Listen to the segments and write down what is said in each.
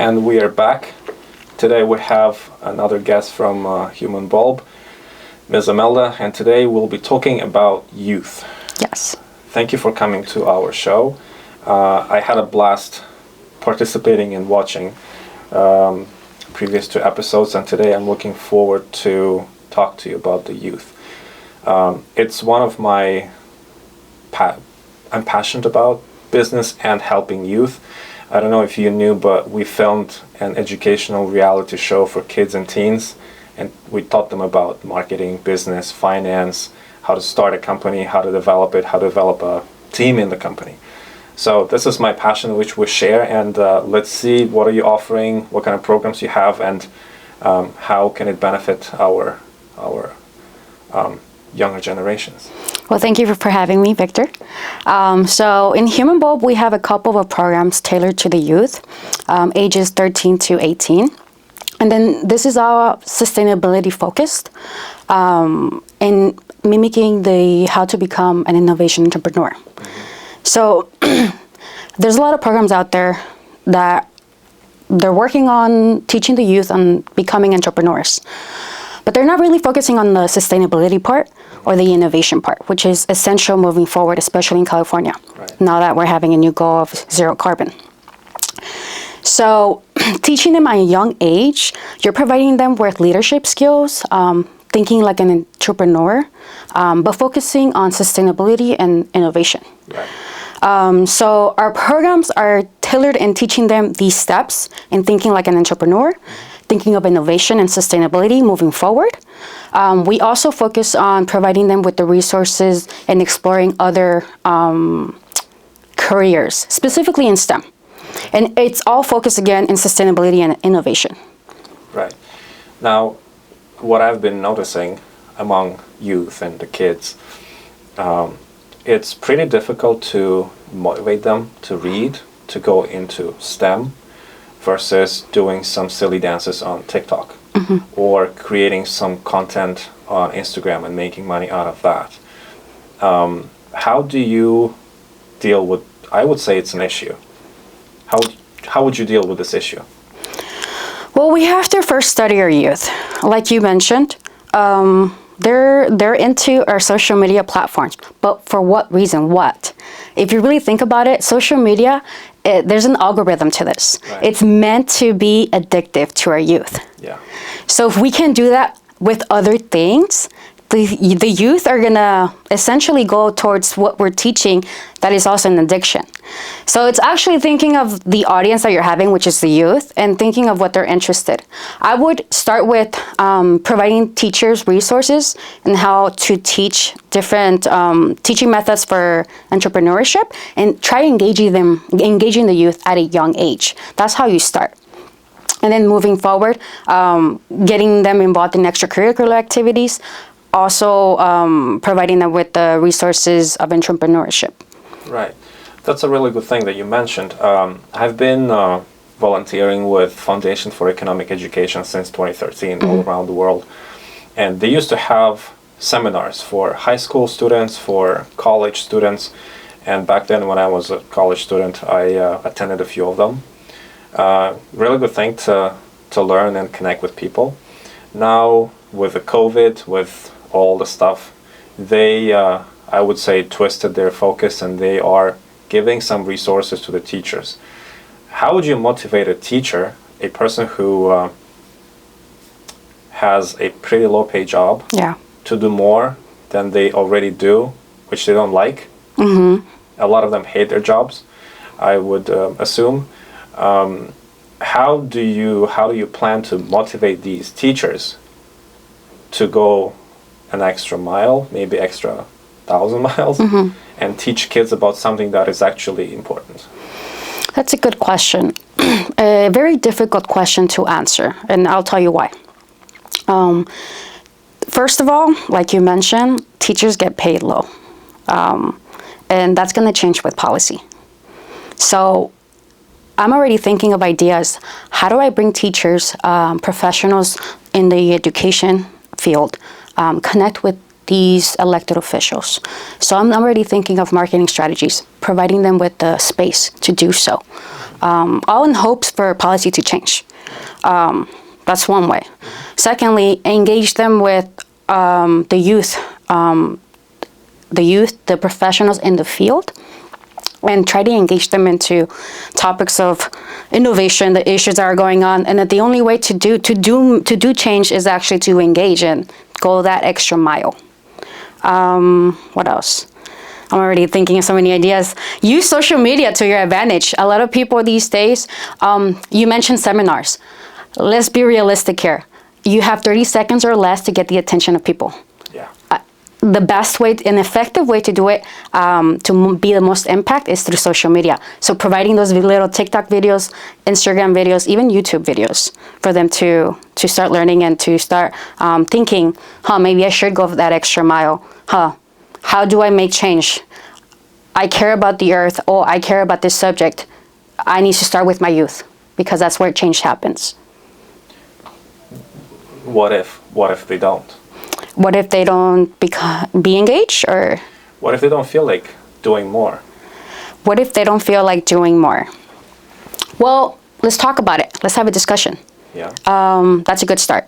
and we are back. Today we have another guest from HumanBULB, Ms. Imelda, and today we'll be talking about youth. Yes. Thank you for coming to our show. I had a blast participating and watching previous two episodes, and today I'm looking forward to talk to you about the youth. It's one of my... I'm passionate about business and helping youth. I don't know if you knew, but we filmed an educational reality show for kids and teens, and we taught them about marketing, business, finance, how to start a company, how to develop it, how to develop a team in the company. So this is my passion, which we share, and let's see, what are you offering, what kind of programs you have, and how can it benefit our younger generations. Well, thank you for having me, Victor. So in HumanBULB, we have a couple of programs tailored to the youth, ages 13 to 18. And then this is our sustainability focused in mimicking the how to become an innovation entrepreneur. Mm-hmm. So there's a lot of programs out there that they're working on teaching the youth on becoming entrepreneurs. But they're not really focusing on the sustainability part or the innovation part, which is essential moving forward, especially in California, right, now that we're having a new goal of zero carbon. So teaching them at a young age, you're providing them with leadership skills, thinking like an entrepreneur, but focusing on sustainability and innovation. Right. So our programs are tailored in teaching them these steps in thinking like an entrepreneur, thinking of innovation and sustainability moving forward. We also focus on providing them with the resources and exploring other careers, specifically in STEM. And it's all focused again in sustainability and innovation. Right. Now, what I've been noticing among youth and the kids, it's pretty difficult to motivate them to read, to go into STEM, versus doing some silly dances on TikTok, mm-hmm, or creating some content on Instagram and making money out of that. How do you deal with, I would say it's an issue. How would you deal with this issue? Well, we have to first study our youth. Like you mentioned, they're into our social media platforms, but for what reason? What? If you really think about it, social media, there's an algorithm to this. Right. It's meant to be addictive to our youth. Yeah. So if we can do that with other things, the youth are gonna essentially go towards what we're teaching that is also an addiction. So it's actually thinking of the audience that you're having, which is the youth, and thinking of what they're interested. I would start with providing teachers resources and how to teach different teaching methods for entrepreneurship, and try engaging the youth at a young age. That's how you start. And then moving forward, getting them involved in extracurricular activities, also providing them with the resources of entrepreneurship. Right. That's a really good thing that you mentioned. I've been volunteering with Foundation for Economic Education since 2013, mm-hmm, all around the world. And they used to have seminars for high school students, for college students. And back then when I was a college student, I attended a few of them. Really good thing to learn and connect with people. Now with the COVID, with all the stuff, they, I would say, twisted their focus, and they are giving some resources to the teachers. How would you motivate a teacher, a person who has a pretty low pay job, yeah, to do more than they already do, which they don't like? Mm-hmm. A lot of them hate their jobs, I would assume. How do you plan to motivate these teachers to go an extra mile, maybe extra 1,000 miles, mm-hmm, and teach kids about something that is actually important? That's a good question. A very difficult question to answer, and I'll tell you why. First of all, like you mentioned, teachers get paid low, and that's going to change with policy. So I'm already thinking of ideas. How do I bring teachers, professionals in the education field, connect with these elected officials. So I'm already thinking of marketing strategies, providing them with the space to do so, all in hopes for policy to change. That's one way. Secondly, engage them with the youth, the professionals in the field, and try to engage them into topics of innovation, the issues that are going on, and that the only way to do change is actually to engage and go that extra mile. What else? I'm already thinking of so many ideas. Use social media to your advantage. A lot of people these days, you mentioned seminars. Let's be realistic here. You have 30 seconds or less to get the attention of people. Yeah. The best way, an effective way to do it, to be the most impact is through social media. So providing those little TikTok videos, Instagram videos, even YouTube videos for them to start learning and to start thinking, maybe I should go that extra mile. How do I make change? I care about the earth. Oh, I care about this subject. I need to start with my youth because that's where change happens. What if they don't? What if they don't be engaged, or? What if they don't feel like doing more? What if they don't feel like doing more? Well, let's talk about it. Let's have a discussion. Yeah. That's a good start.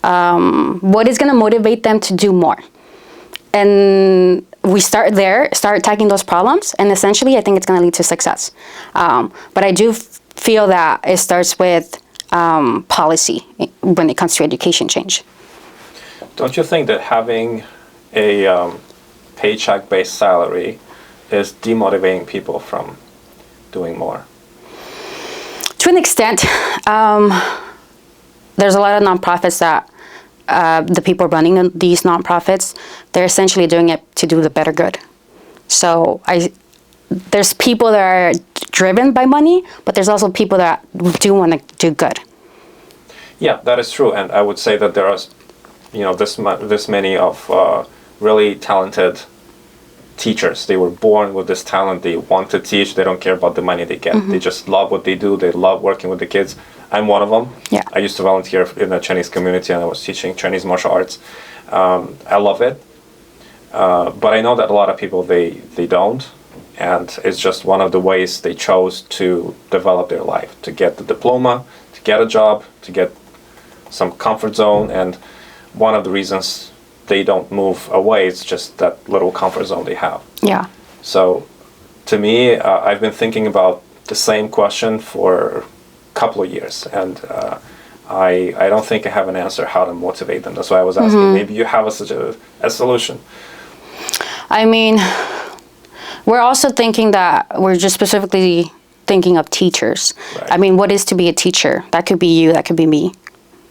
What is going to motivate them to do more? And we start there, start attacking those problems, and essentially I think it's going to lead to success. But I do feel that it starts with policy when it comes to education change. Don't you think that having a paycheck-based salary is demotivating people from doing more? To an extent, there's a lot of nonprofits that the people running these nonprofits, they're essentially doing it to do the better good. So there's people that are driven by money, but there's also people that do want to do good. Yeah, that is true, and I would say that there are, this many of really talented teachers. They were born with this talent. They want to teach. They don't care about the money they get. Mm-hmm. They just love what they do. They love working with the kids. I'm one of them. Yeah. I used to volunteer in the Chinese community, and I was teaching Chinese martial arts. I love it, but I know that a lot of people they don't, and it's just one of the ways they chose to develop their life, to get the diploma, to get a job, to get some comfort zone, and one of the reasons they don't move away is just that little comfort zone they have. Yeah. So, to me, I've been thinking about the same question for a couple of years, and I don't think I have an answer how to motivate them. That's why I was asking. Mm-hmm. Maybe you have such a solution. I mean, we're also thinking that we're just specifically thinking of teachers. Right. I mean, what is to be a teacher? That could be you. That could be me.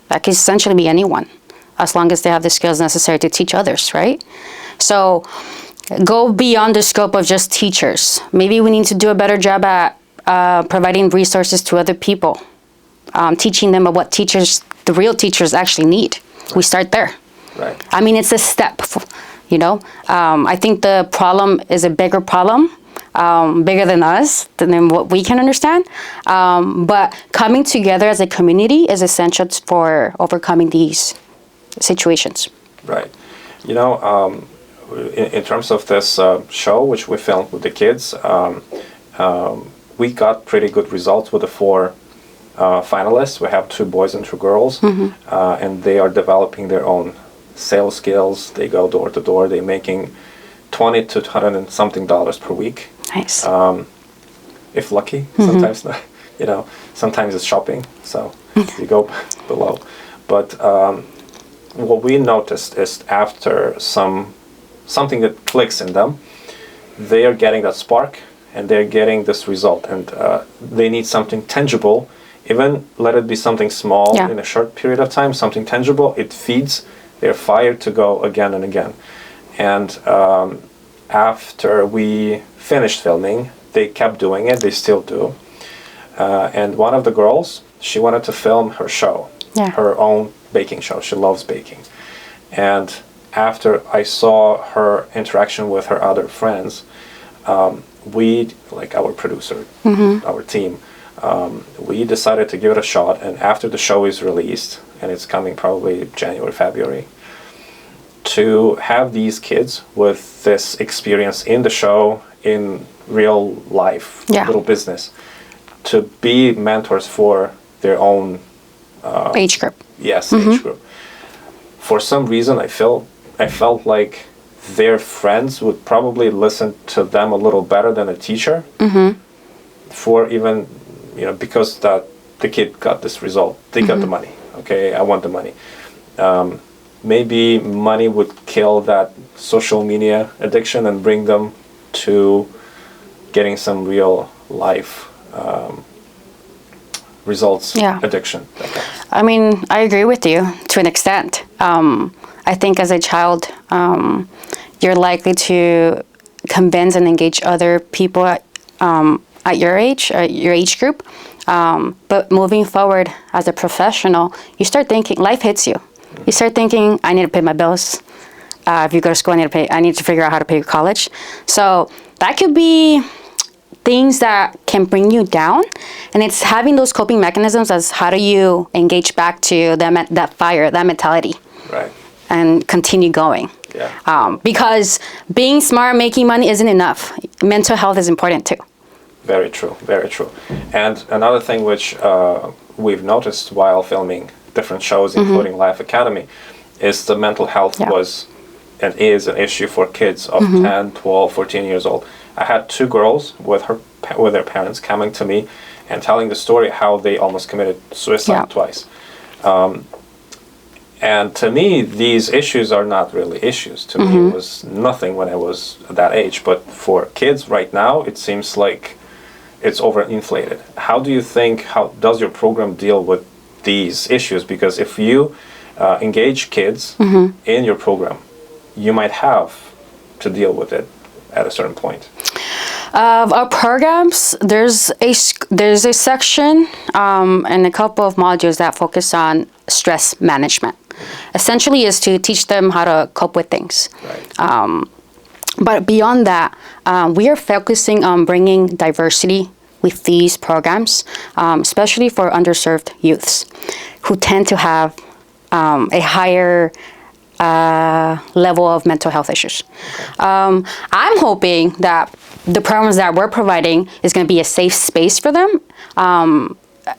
That could essentially be anyone, as long as they have the skills necessary to teach others, right? So go beyond the scope of just teachers. Maybe we need to do a better job at providing resources to other people, teaching them what the real teachers actually need. Right. We start there. Right. I mean, it's a step, I think the problem is a bigger problem, bigger than us, than what we can understand. But coming together as a community is essential for overcoming these situations. Right. In terms of this show, which we filmed with the kids, we got pretty good results with the 4 finalists. We have 2 boys and 2 girls, mm-hmm. And they are developing their own sales skills. They go door to door. They're making $20 to $100 and something per week. Nice. If lucky, mm-hmm. sometimes not. Sometimes it's shopping, so you go below. But what we noticed is after something that clicks in them, they are getting that spark and they're getting this result, and they need something tangible. Even let it be something small, yeah. In a short period of time, something tangible. It feeds their fire to go again and again. And after we finished filming, they kept doing it. They still do. And one of the girls, she wanted to film her show, yeah. Her own baking show. She loves baking. And after I saw her interaction with her other friends, we, like our producer, mm-hmm. our team, we decided to give it a shot. And after the show is released, and it's coming probably January, February, to have these kids with this experience in the show, in real life, little business, to be mentors for their own age group. Yes, age group. For some reason, I felt like their friends would probably listen to them a little better than a teacher. For even, because that the kid got this result, they got the money. Okay, I want the money. Maybe money would kill that social media addiction and bring them to getting some real life results addiction. I mean, I agree with you to an extent. I think as a child, you're likely to convince and engage other people at your age group. But moving forward as a professional, you start thinking, life hits you. You start thinking, I need to pay my bills. If you go to school, I need to figure out how to pay college. So that could be things that can bring you down, and it's having those coping mechanisms as how do you engage back to that fire, that mentality, right, and continue going. Because being smart, making money isn't enough. Mental health is important too. Very true, very true. And another thing which we've noticed while filming different shows, including Life Academy, is the mental health was and is an issue for kids of 10, 12, 14 years old. I had 2 girls with their parents coming to me and telling the story how they almost committed suicide twice. And to me, these issues are not really issues. To me, it was nothing when I was that age. But for kids right now, it seems like it's overinflated. How does your program deal with these issues? Because if you engage kids in your program, you might have to deal with it at a certain point. Of our programs, there's a section and a couple of modules that focus on stress management. Essentially is to teach them how to cope with things. Right. But beyond that, we are focusing on bringing diversity with these programs, especially for underserved youths who tend to have a higher level of mental health issues. I'm hoping that the programs that we're providing is going to be a safe space for them,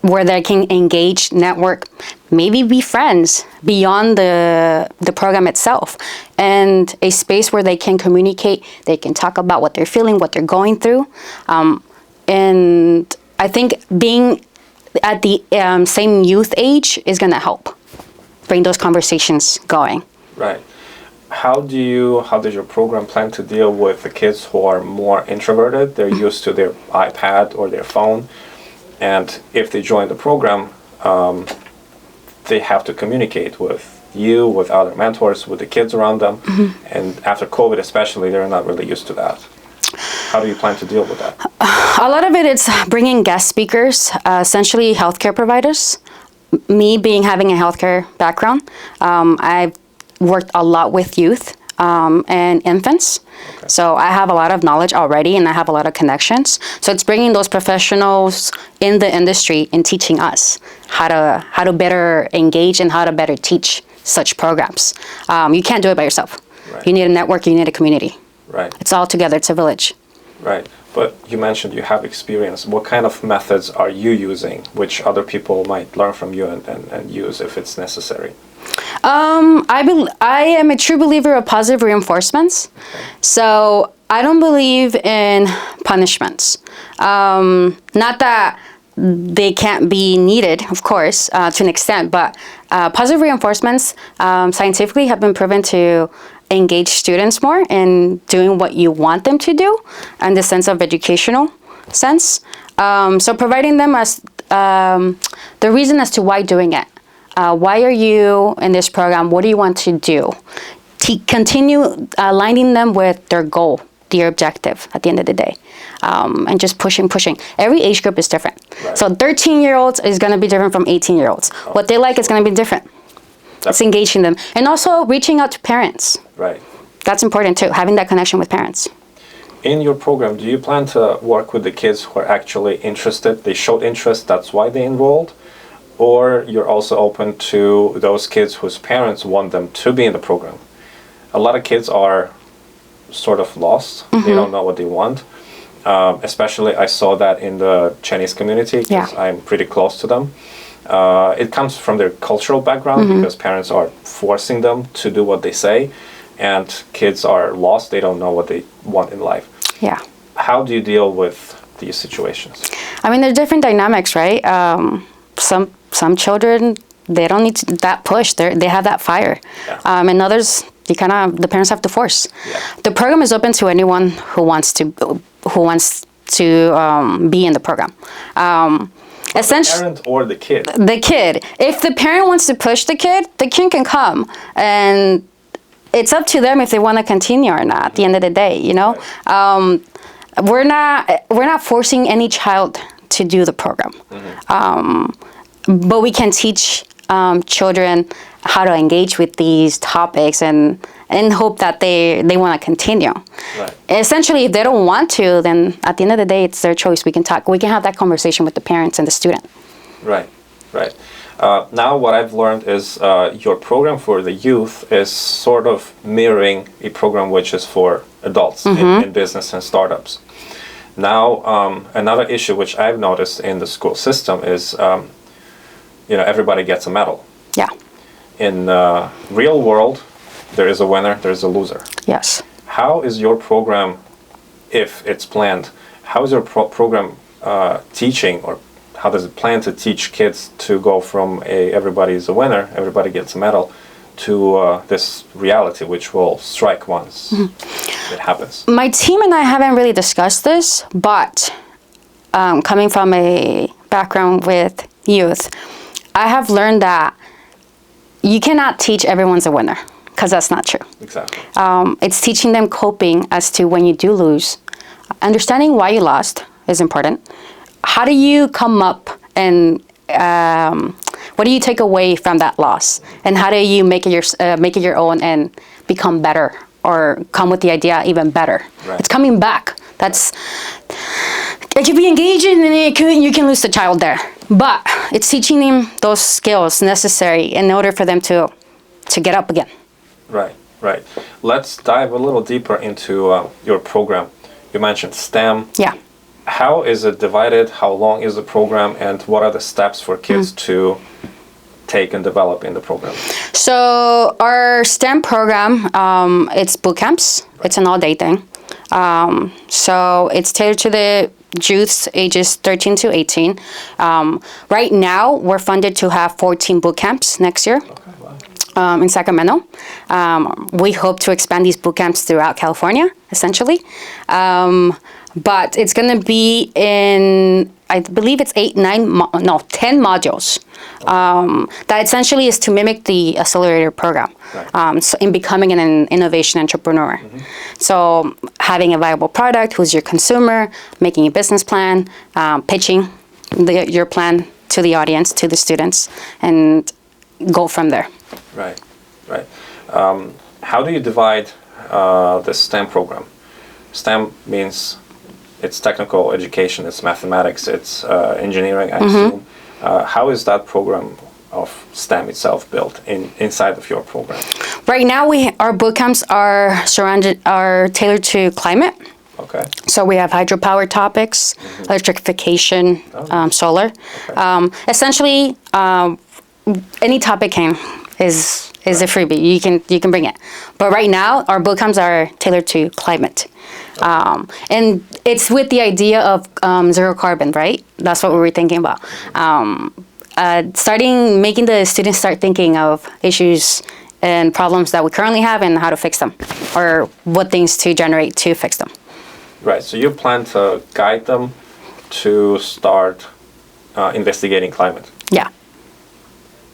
where they can engage, network, maybe be friends beyond the program itself, and a space where they can communicate, they can talk about what they're feeling, what they're going through. And I think being at the same youth age is going to help bring those conversations going. Right. How does your program plan to deal with the kids who are more introverted? They're used to their iPad or their phone, and if they join the program, they have to communicate with you, with other mentors, with the kids around them, and after COVID especially, they're not really used to that. How do you plan to deal with that? A lot of it is bringing guest speakers, essentially healthcare providers. Me having a healthcare background, I've worked a lot with youth and infants. Okay. So I have a lot of knowledge already, and I have a lot of connections. So it's bringing those professionals in the industry and teaching us how to better engage and how to better teach such programs. You can't do it by yourself. Right. You need a network, you need a community. Right. It's all together, it's a village. Right. But you mentioned you have experience. What kind of methods are you using, which other people might learn from you and use if it's necessary? I am a true believer of positive reinforcements. Okay. So I don't believe in punishments. Not that they can't be needed, of course, to an extent, but positive reinforcements scientifically have been proven to engage students more in doing what you want them to do, in the sense of educational sense. So providing them as the reason as to why doing it. Why are you in this program? What do you want to do? Continue aligning them with their goal, their objective at the end of the day. And just pushing. Every age group is different. Right. So 13-year-olds is going to be different from 18-year-olds. Oh. What they like is going to be different. It's engaging them. And also reaching out to parents. Right. That's important too, having that connection with parents. In your program, do you plan to work with the kids who are actually interested? They showed interest, that's why they enrolled? Or you're also open to those kids whose parents want them to be in the program? a lot of kids are sort of lost. They don't know what they want. Especially, I saw that in the Chinese community because I'm pretty close to them. It comes from their cultural background because parents are forcing them to do what they say, and kids are lost. They don't know what they want in life. Yeah. How do you deal with these situations? I mean, there's different dynamics, right? Some children, they don't need that push. They have that fire, and others, the parents have to force. Yeah. The program is open to anyone who wants to be in the program. Essentially, the parent or the kid. The kid. If the parent wants to push the kid can come, and it's up to them if they want to continue or not. At the end of the day, you know, we're not forcing any child to do the program, but we can teach children how to engage with these topics and hope that they want to continue. Right. Essentially, if they don't want to, then at the end of the day, it's their choice. We can have that conversation with the parents and the student. Right, right. Now what I've learned is your program for the youth is sort of mirroring a program which is for adults in business and startups. Now, another issue which I've noticed in the school system is, everybody gets a medal. Yeah. In the real world, there is a winner, there is a loser. Yes. How is your program, if it's planned, how is your program teaching, or how does it plan to teach kids to go from everybody is a winner, everybody gets a medal, to this reality which will strike once it happens? My team and I haven't really discussed this, but coming from a background with youth, I have learned that you cannot teach everyone's a winner, because that's not true. Exactly. It's teaching them coping as to when you do lose. Understanding why you lost is important. How do you come up and what do you take away from that loss? And how do you make it your own and become better, or come with the idea even better? Right. It's coming back. It can be engaging, and you can lose the child there. But it's teaching them those skills necessary in order for them to get up again. Right, right. Let's dive a little deeper into your program. You mentioned STEM. Yeah. How is it divided? How long is the program? And what are the steps for kids to take and develop in the program? So our STEM program, it's boot camps. Right. It's an all-day thing. So it's tailored to the youths ages 13 to 18. Right now, we're funded to have 14 boot camps next year. Okay, wow. In Sacramento. We hope to expand these boot camps throughout California, essentially. But it's going to be in, I believe it's 10 modules. That essentially is to mimic the accelerator program. Right. So in becoming an innovation entrepreneur. So having a viable product, who's your consumer, making a business plan, pitching your plan to the audience, to the students, and go from there. Right, right. How do you divide the STEM program? STEM means it's technical education, it's mathematics, it's engineering, I assume. How is that program of STEM itself built inside of your program? Right now, our boot camps are tailored to climate. Okay. So we have hydropower topics, electrification, solar. Okay. Essentially, any topic is a freebie. You can bring it. But right now, our boot camps are tailored to climate. And it's with the idea of zero carbon, right? That's what we were thinking about. Making the students start thinking of issues and problems that we currently have and how to fix them, or what things to generate to fix them. Right, so you plan to guide them to start investigating climate. Yeah.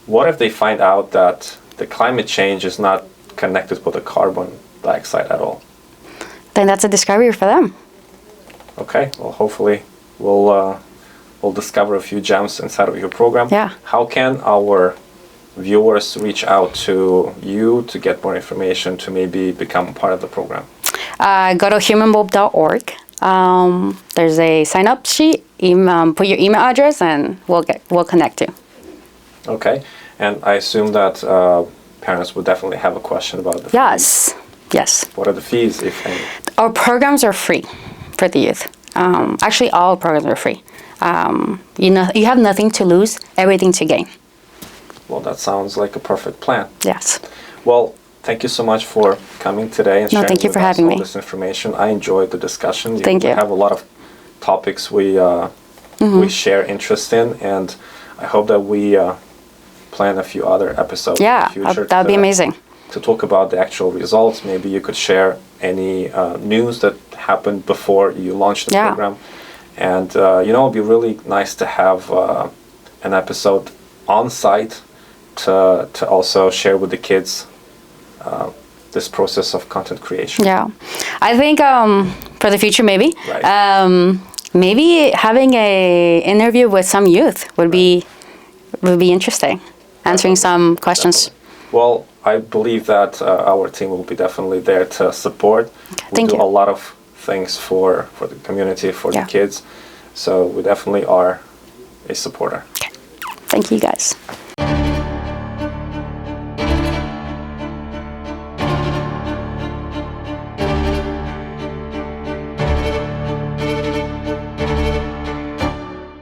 What if they find out that the climate change is not connected with the carbon dioxide at all? Then that's a discovery for them. Okay, well, hopefully we'll discover a few gems inside of your program. Yeah. How can our viewers reach out to you to get more information, to maybe become part of the program? Go to HumanBULB.org. There's a sign-up sheet. Put your email address, and we'll connect you. Okay, and I assume that parents would definitely have a question about the Yes. Yes. What are the fees, if any? Our programs are free for the youth. Actually, all programs are free. You have nothing to lose, everything to gain. Well, that sounds like a perfect plan. Yes. Well, thank you so much for coming today and sharing thank you with for us having all me. this information. I enjoyed the discussion. Thank We you. have a lot of topics we share interest in, and I hope that we plan a few other episodes Yeah, in the future. that would be amazing. To talk about the actual results. Maybe you could share any news that happened before you launched the program. And, it'd be really nice to have an episode on site to also share with the kids this process of content creation. Yeah. I think for the future, maybe. Right. Maybe having a interview with some youth would be interesting. Answering some questions. Definitely. Well, I believe that our team will be definitely there to support. Thank We do you. a lot of things for the community, for the kids. So we definitely are a supporter. Thank you, guys.